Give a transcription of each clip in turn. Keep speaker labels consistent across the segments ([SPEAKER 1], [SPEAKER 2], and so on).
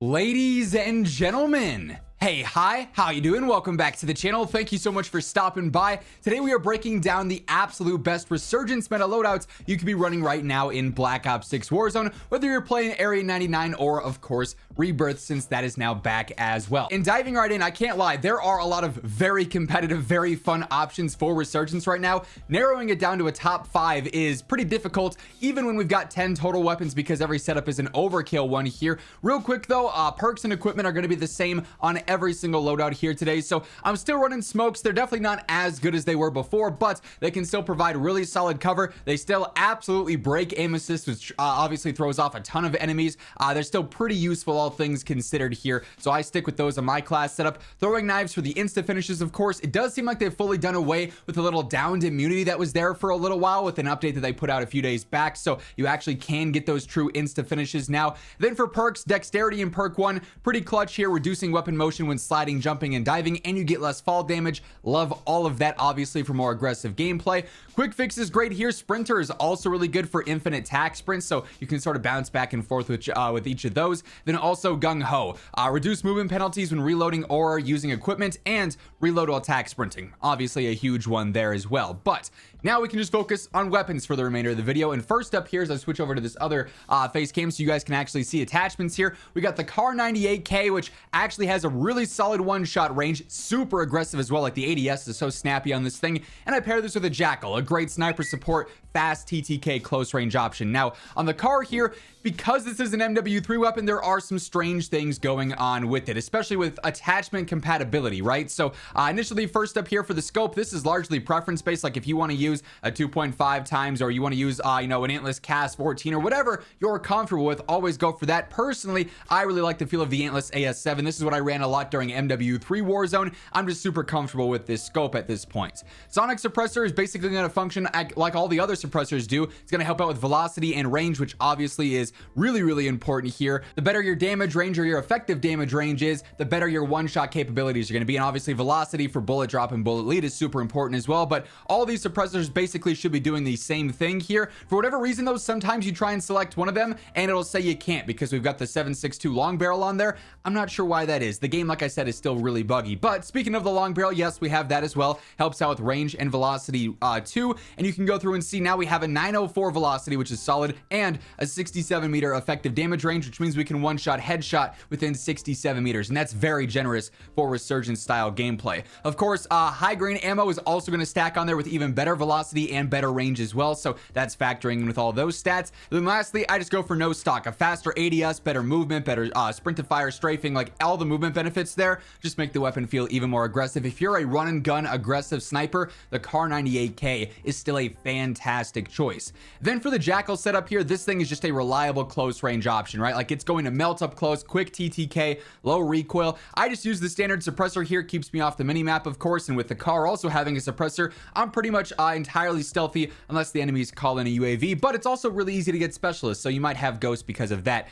[SPEAKER 1] Ladies and gentlemen, hey, hi, how you doing? Welcome back to the channel. Thank you so much for stopping by. Today we are breaking down the absolute best resurgence meta loadouts you could be running right now in Black Ops 6 Warzone, whether you're playing Area 99 or of course Rebirth, since that is now back as well. And diving right in, I can't lie, there are a lot of very competitive, very fun options for resurgence right now. Narrowing it down to a top 5 is pretty difficult, even when we've got 10 total weapons, because every setup is an overkill one here. Real quick though, perks and equipment are going to be the same on every single loadout here today, so I'm still running smokes. They're definitely not as good as they were before, but they can still provide really solid cover. They still absolutely break aim assist, which obviously throws off a ton of enemies. They're still pretty useful, all things considered here, so I stick with those on my class setup. Throwing knives for the insta finishes, of course. It does seem like they've fully done away with the little downed immunity that was there for a little while with an update that they put out a few days back, so you actually can get those true insta finishes now. Then for perks, dexterity in perk 1, pretty clutch here, reducing weapon motion when sliding, jumping, and diving, and you get less fall damage. Love all of that, obviously, for more aggressive gameplay. Quick fix is great here. Sprinter is also really good for infinite tack sprints, so you can sort of bounce back and forth with each of those. Then also gung ho, reduce movement penalties when reloading or using equipment, and reload while attack sprinting, obviously a huge one there as well. But now we can just focus on weapons for the remainder of the video. And first up here, as I switch over to this other face cam so you guys can actually see attachments here, we got the Kar 98K, which actually has a really solid one-shot range, super aggressive as well. Like the ADS is so snappy on this thing. And I pair this with a Jackal, a great sniper support, fast TTK close range option. Now on the Kar here, because this is an MW3 weapon, there are some strange things going on with it, especially with attachment compatibility, right? So initially, first up here for the scope, this is largely preference based. Like if you want to use a 2.5 times, or you want to use an Antlers CAS 14 or whatever you're comfortable with, always go for that. Personally, I really like the feel of the Antlers AS7. This is what I ran a lot during MW3 Warzone. I'm just super comfortable with this scope at this point. Sonic suppressor is basically going to function like all the other suppressors do. It's going to help out with velocity and range, which obviously is really important here. The better your damage range, or your effective damage range is, the better your one-shot capabilities are going to be. And obviously velocity for bullet drop and bullet lead is super important as well. But all these suppressors basically should be doing the same thing here. For whatever reason though, sometimes you try and select one of them and it'll say you can't, because we've got the 7.62 long barrel on there. I'm not sure why that is. The game, like I said, is still really buggy. But speaking of the long barrel, yes, we have that as well. Helps out with range and velocity too. And you can go through and see now we have a 904 velocity, which is solid, and a 67 meter effective damage range, which means we can one-shot headshot within 67 meters, and that's very generous for resurgence style gameplay. Of course, high grain ammo is also going to stack on there with even better velocity and better range as well, so that's factoring in with all those stats. Then lastly, I just go for no stock, a faster ADS, better movement, better sprint to fire, strafing, like all the movement benefits there just make the weapon feel even more aggressive. If you're a run and gun aggressive sniper, the Kar 98K is still a fantastic choice. Then for the Jackal setup here, this thing is just a reliable close range option, right? Like it's going to melt up close, quick TTK, low recoil. I just use the standard suppressor here, keeps me off the minimap, of course, and with the Kar also having a suppressor, I'm pretty much entirely stealthy unless the enemies call in a UAV. But it's also really easy to get specialists, so you might have ghosts because of that,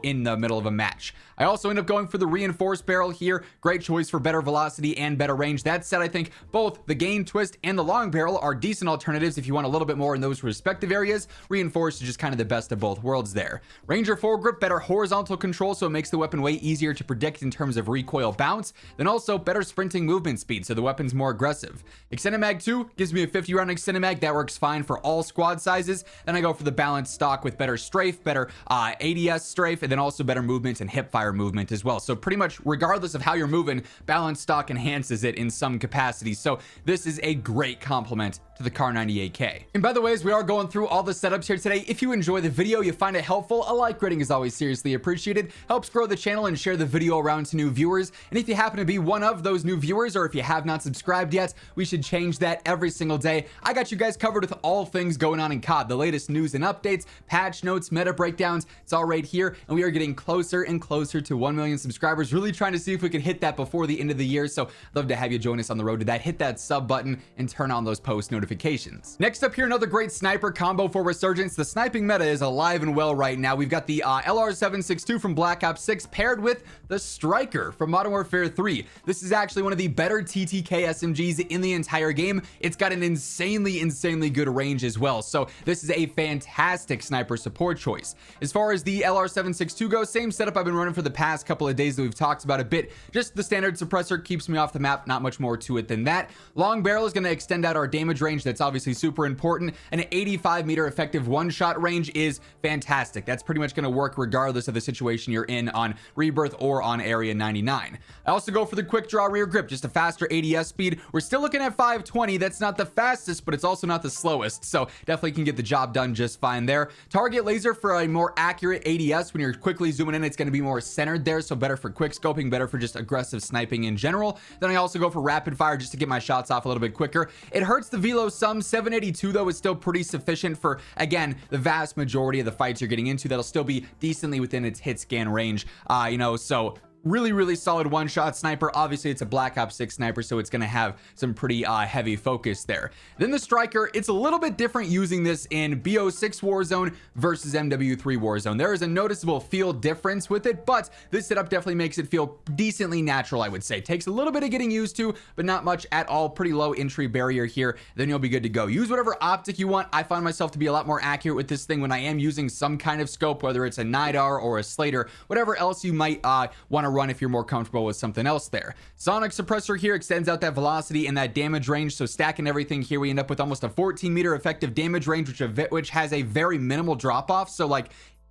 [SPEAKER 1] in the middle of a match. I also end up going for the reinforced barrel here. Great choice for better velocity and better range. That said, I think both the gain twist and the long barrel are decent alternatives if you want a little bit more in those respective areas. Reinforced is just kind of the best of both worlds there. Ranger foregrip, better horizontal control, so it makes the weapon way easier to predict in terms of recoil bounce. Then also better sprinting movement speed, so the weapon's more aggressive. Extended mag 2 gives me a 50 round extended mag. That works fine for all squad sizes. Then I go for the balanced stock with better strafe, better ADS strafe, and then also better movement and hip fire movement as well. So pretty much regardless of how you're moving, balanced stock enhances it in some capacity. So this is a great complement to the Kar 98K. And by the way, as we are going through all the setups here today, if you enjoy the video, you find it helpful, a like rating is always seriously appreciated. Helps grow the channel and share the video around to new viewers. And if you happen to be one of those new viewers, or if you have not subscribed yet, we should change that every single day. I got you guys covered with all things going on in COD, the latest news and updates, patch notes, meta breakdowns. It's all right here, and we are getting closer and closer to 1 million subscribers. Really trying to see if we can hit that before the end of the year, so I'd love to have you join us on the road to that. Hit that sub button and turn on those post notifications. Next up here, another great sniper combo for Resurgence. The sniping meta is alive and well right now. We've got the LR762 from Black Ops 6 paired with the Striker from Modern Warfare 3. This is actually one of the better TTK SMGs in the entire game. It's got an insanely good range as well. So this is a fantastic sniper support choice. As far as the LR762 goes, same setup I've been running for the past couple of days that we've talked about a bit. Just the standard suppressor keeps me off the map, not much more to it than that. Long barrel is going to extend out our damage range. That's obviously super important. An 85 meter effective one-shot range is fantastic. That's pretty much going to work regardless of the situation you're in on Rebirth or on Area 99. I also go for the quick draw rear grip, just a faster ADS speed. We're still looking at 520. That's not the fastest, but it's also not the slowest, so definitely can get the job done just fine there. Target laser for a more accurate ADS. When you're quickly zooming in, it's going to be more centered there, so better for quick scoping, better for just aggressive sniping in general. Then I also go for rapid fire just to get my shots off a little bit quicker. It hurts the velo some. 782 though is still pretty sufficient for, again, the vast majority of the fights you're getting into. That'll still be decently within its hit scan range, so really solid one-shot sniper. Obviously it's a Black Ops 6 sniper, so it's going to have some pretty heavy focus there. Then the Striker, it's a little bit different using this in BO6 Warzone versus MW3 Warzone. There is a noticeable feel difference with it, but this setup definitely makes it feel decently natural, I would say. Takes a little bit of getting used to, but not much at all. Pretty low entry barrier here, then you'll be good to go. Use whatever optic you want. I find myself to be a lot more accurate with this thing when I am using some kind of scope, whether it's a NIDAR or a Slater, whatever else you might want to run if you're more comfortable with something else there. Sonic suppressor here extends out that velocity and that damage range, so stacking everything here, we end up with almost a 14 meter effective damage range, which has a very minimal drop off. So like,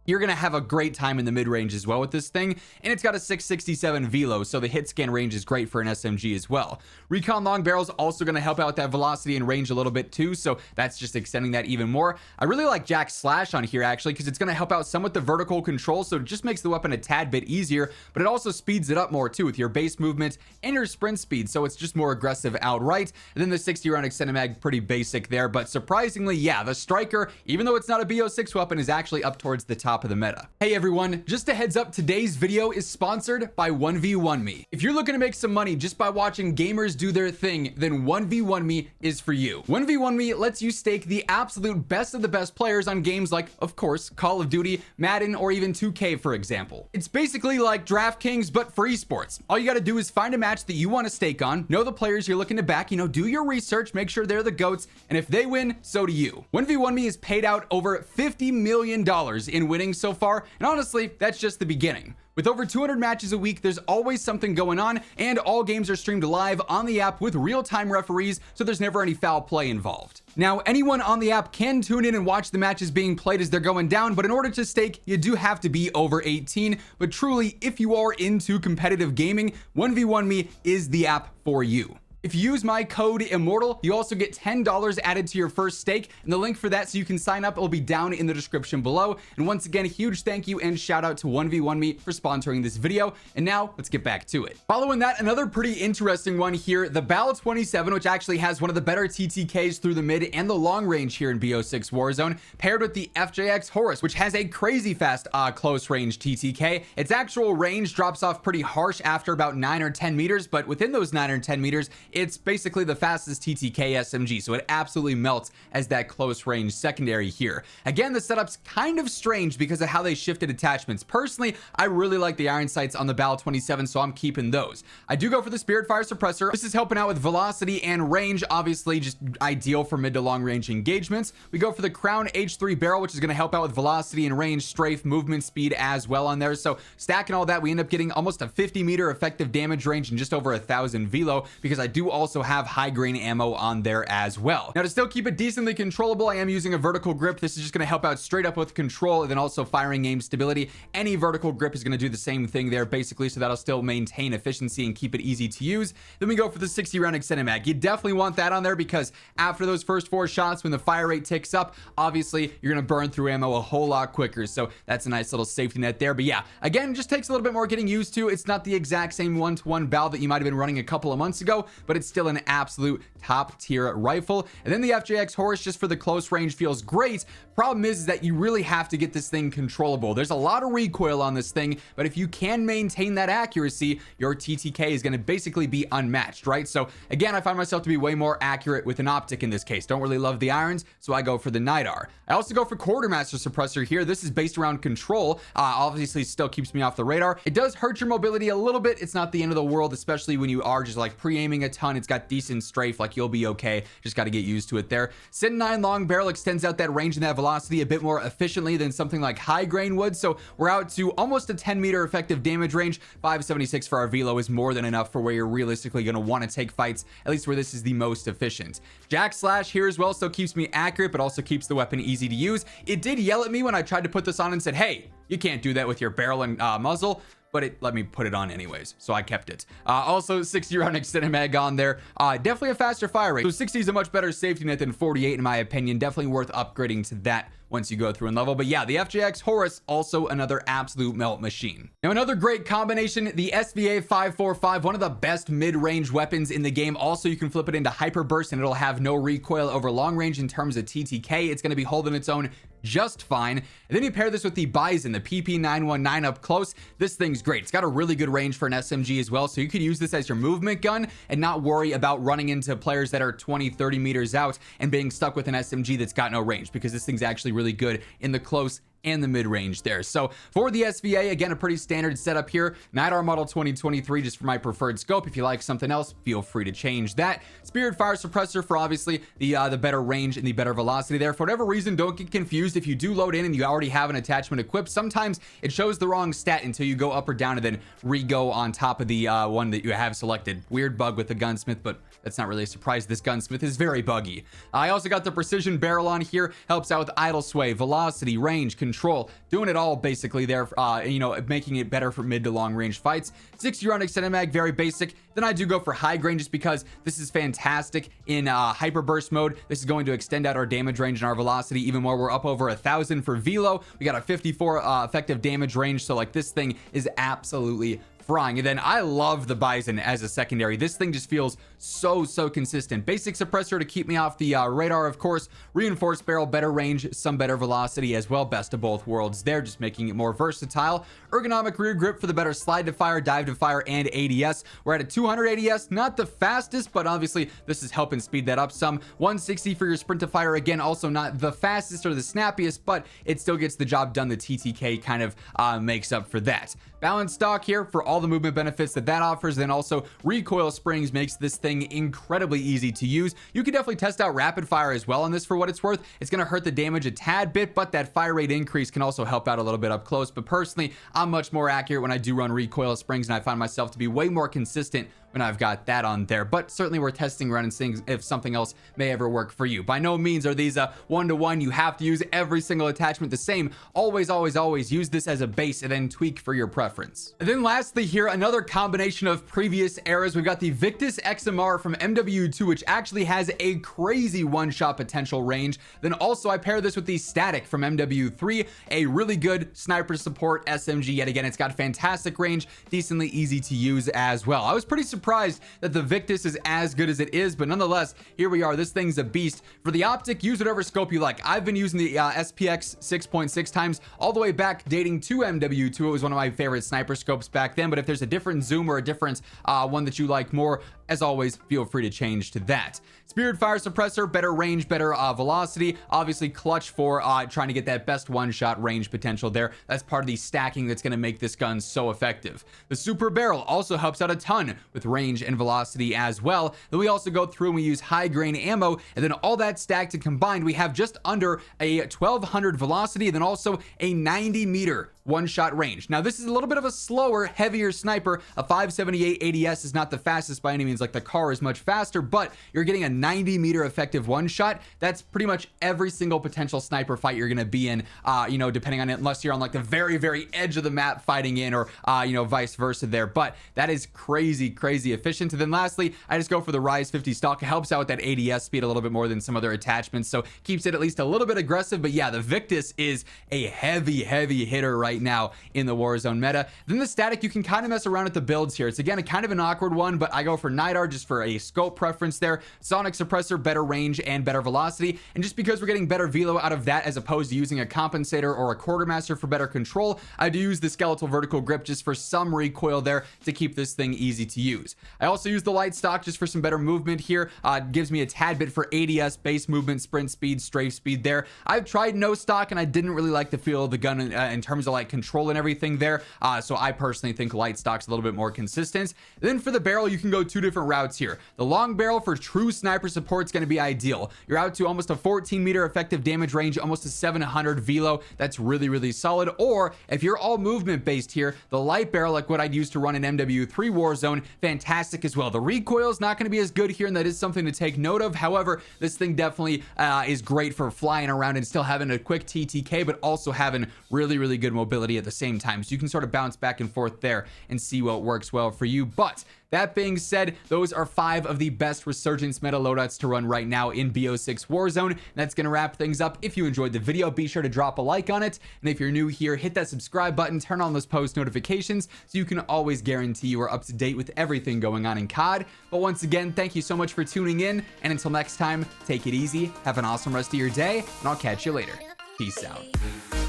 [SPEAKER 1] you're going to have a great time in the mid-range as well with this thing, and it's got a 667 velo, so the hit scan range is great for an SMG as well. Recon long barrels also going to help out that velocity and range a little bit too, so that's just extending that even more. I really like Jack Slash on here actually, because it's going to help out some with the vertical control, so it just makes the weapon a tad bit easier, but it also speeds it up more too with your base movement and your sprint speed, so it's just more aggressive outright. And then the 60 round extended mag, pretty basic there, but surprisingly, yeah, the Striker, even though it's not a BO6 weapon, is actually up towards the top of the meta. Hey everyone, just a heads up, today's video is sponsored by 1v1me. If you're looking to make some money just by watching gamers do their thing, then 1v1me is for you. 1v1me lets you stake the absolute best of the best players on games like, of course, Call of Duty, Madden, or even 2K, for example. It's basically like DraftKings, but for esports. All you gotta do is find a match that you want to stake on, know the players you're looking to back, do your research, make sure they're the GOATs, and if they win, so do you. 1v1me has paid out over $50 million in winnings so far, and honestly, that's just the beginning. With over 200 matches a week, there's always something going on, and all games are streamed live on the app with real-time referees, so there's never any foul play involved. Now, anyone on the app can tune in and watch the matches being played as they're going down, but in order to stake, you do have to be over 18. But truly, if you are into competitive gaming, 1v1me is the app for you. If you use my code WhosImmortal, you also get $10 added to your first stake, and the link for that so you can sign up will be down in the description below. And once again, a huge thank you and shout out to 1v1me for sponsoring this video. And now let's get back to it. Following that, another pretty interesting one here, the BO27, which actually has one of the better TTKs through the mid and the long range here in BO6 Warzone, paired with the FJX Horus, which has a crazy fast close range TTK. Its actual range drops off pretty harsh after about 9 or 10 meters, but within those 9 or 10 meters, it's basically the fastest TTK SMG, so it absolutely melts as that close range secondary here. Again, the setup's kind of strange because of how they shifted attachments. Personally, I really like the iron sights on the BO27, so I'm keeping those. I do go for the Spirit Fire suppressor. This is helping out with velocity and range, obviously just ideal for mid to long range engagements. We go for the Crown H3 barrel, which is going to help out with velocity and range, strafe, movement speed as well on there. So stacking all that, we end up getting almost a 50 meter effective damage range and just over 1,000 velo, because I do also have high grain ammo on there as well. Now, to still keep it decently controllable, I am using a vertical grip. This is just going to help out straight up with control and then also firing aim stability. Any vertical grip is going to do the same thing there basically, so that'll still maintain efficiency and keep it easy to use. Then we go for the 60 round extended mag. You definitely want that on there because after those first 4 shots, when the fire rate ticks up, obviously you're going to burn through ammo a whole lot quicker, so that's a nice little safety net there. But yeah, again, just takes a little bit more getting used to. It's not the exact same one-to-one BAL that you might have been running a couple of months ago, but but it's still an absolute top tier rifle. And then the FJX Horus, just for the close range, feels great. Problem is that you really have to get this thing controllable. There's a lot of recoil on this thing, but if you can maintain that accuracy, your TTK is going to basically be unmatched, right? So again, I find myself to be way more accurate with an optic in this case. Don't really love the irons, so I go for the NIDAR. I also go for Quartermaster Suppressor here. This is based around control. Obviously still keeps me off the radar. It does hurt your mobility a little bit. It's not the end of the world, especially when you are just like pre-aiming a ton. It's got decent strafe, like you'll be okay. Just got to get used to it there. Sin 9 long barrel extends out that range and that velocity a bit more efficiently than something like high grain would. So we're out to almost a 10-meter effective damage range. 576 for our velo is more than enough for where you're realistically going to want to take fights, at least where this is the most efficient. Jack Slash here as well still keeps me accurate, but also keeps the weapon easy to use. It did yell at me when I tried to put this on and said, hey, you can't do that with your barrel and muzzle, but it let me put it on anyways, so I kept it. Also 60 round extended mag on there. Definitely a faster fire rate, so 60 is a much better safety net than 48 in my opinion. Definitely worth upgrading to that once you go through and level. But yeah, the FJX Horus, also another absolute melt machine. Now another great combination, the SVA 545, one of the best mid-range weapons in the game. Also, you can flip it into hyper burst and it'll have no recoil over long range in terms of TTK. It's going to be holding its own just fine. And then you pair this with the Bison, the PP919 up close. This thing's great. It's got a really good range for an SMG as well, so you could use this as your movement gun and not worry about running into players that are 20-30 meters out and being stuck with an SMG that's got no range, because this thing's actually really good in the close and the mid-range there. So for the SVA, again, a pretty standard setup here. NIDAR model 2023 just for my preferred scope. If you like something else, feel free to change that. Spirit Fire Suppressor for obviously the better range and the better velocity there. For whatever reason, don't get confused. If you do load in and you already have an attachment equipped, sometimes it shows the wrong stat until you go up or down and then re-go on top of the one that you have selected. Weird bug with the gunsmith, but that's not really a surprise. This gunsmith is very buggy. I also got the precision barrel on here. Helps out with idle sway, velocity, range, control, doing it all basically there, you know, making it better for mid to long range fights. 60 round extended mag, very basic. Then I do go for high grain just because this is fantastic in hyper burst mode. This is going to extend out our damage range and our velocity even more. We're up over 1,000 for velo. We got a 54 effective damage range, so like this thing is absolutely frying. And then I love the Bison as a secondary. This thing just feels so consistent. Basic suppressor to keep me off the radar, of course. Reinforced barrel, better range, some better velocity as well. Best of both worlds there, just making it more versatile. Ergonomic rear grip for the better slide to fire, dive to fire, and ADS. We're at a 200 ADS, not the fastest, but obviously this is helping speed that up some. 160 for your sprint to fire, again, also not the fastest or the snappiest, but it still gets the job done. The TTK kind of makes up for that. Balanced stock here for all the movement benefits that offers. Then also recoil springs makes this thing incredibly easy to use. You can definitely test out rapid fire as well on this for what it's worth. It's going to hurt the damage a tad bit, but that fire rate increase can also help out a little bit up close. But personally, I'm much more accurate when I do run recoil springs, and I find myself to be way more consistent when I've got that on there. But certainly we're testing around and seeing if something else may ever work for you. By no means are these one-to-one. You have to use every single attachment the same. Always use this as a base and then tweak for your preference. And then lastly here, another combination of previous eras. We've got the Victus XMR from MW2, which actually has a crazy one-shot potential range. Then also I pair this with the Static from MW3, a really good sniper support SMG. Yet again, it's got fantastic range, decently easy to use as well. I was pretty surprised that the Victus is as good as it is, but nonetheless, here we are. This thing's a beast. For the optic, use whatever scope you like. I've been using the SPX 6.6 times all the way back dating to MW2. It was one of my favorite sniper scopes back then, but if there's a different zoom or a different one that you like more, as always, feel free to change to that. Spirit Fire Suppressor, better range, better velocity. Obviously clutch for trying to get that best one-shot range potential there. That's part of the stacking that's going to make this gun so effective. The Super Barrel also helps out a ton with range and velocity as well. Then we also go through and we use high grain ammo, and then all that stacked and combined, we have just under a 1200 velocity, and then also a 90 meter one-shot range. Now this is a little bit of a slower, heavier sniper. A 578 ADS is not the fastest by any means, like the car is much faster, but you're getting a 90 meter effective one-shot. That's pretty much every single potential sniper fight you're going to be in, you know, depending on it, unless you're on like the very edge of the map fighting in, or you know, vice versa there. But that is crazy efficient. And then lastly, I just go for the Rise 50 stock. It helps out with that ADS speed a little bit more than some other attachments, so keeps it at least a little bit aggressive. But yeah, the Victus is a heavy hitter right right now in the Warzone meta. Then the static, you can kind of mess around with the builds here. It's again a kind of an awkward one, but I go for Nidar just for a scope preference there. Sonic Suppressor, better range and better velocity, and just because we're getting better velo out of that as opposed to using a compensator or a quartermaster for better control, I do use the skeletal vertical grip just for some recoil there to keep this thing easy to use. I also use the light stock just for some better movement here. It gives me a tad bit for ADS, base movement, sprint speed, strafe speed there. I've tried no stock and I didn't really like the feel of the gun in terms of like control and everything there. So I personally think light stock's a little bit more consistent. Then for the barrel, you can go two different routes here. The long barrel for true sniper support is going to be ideal. You're out to almost a 14-meter effective damage range, almost a 700 velo. That's really, really solid. Or if you're all movement based here, the light barrel, like what I'd use to run an MW3 Warzone, fantastic as well. The recoil is not going to be as good here, and that is something to take note of. However, this thing definitely is great for flying around and still having a quick TTK, but also having really, really good mobility at the same time. So you can sort of bounce back and forth there and see what works well for you. But that being said, those are 5 of the best Resurgence meta loadouts to run right now in BO6 Warzone. That's going to wrap things up. If you enjoyed the video, be sure to drop a like on it. And if you're new here, hit that subscribe button, turn on those post notifications so you can always guarantee you are up to date with everything going on in COD. But once again, thank you so much for tuning in. And until next time, take it easy, have an awesome rest of your day, and I'll catch you later. Peace out.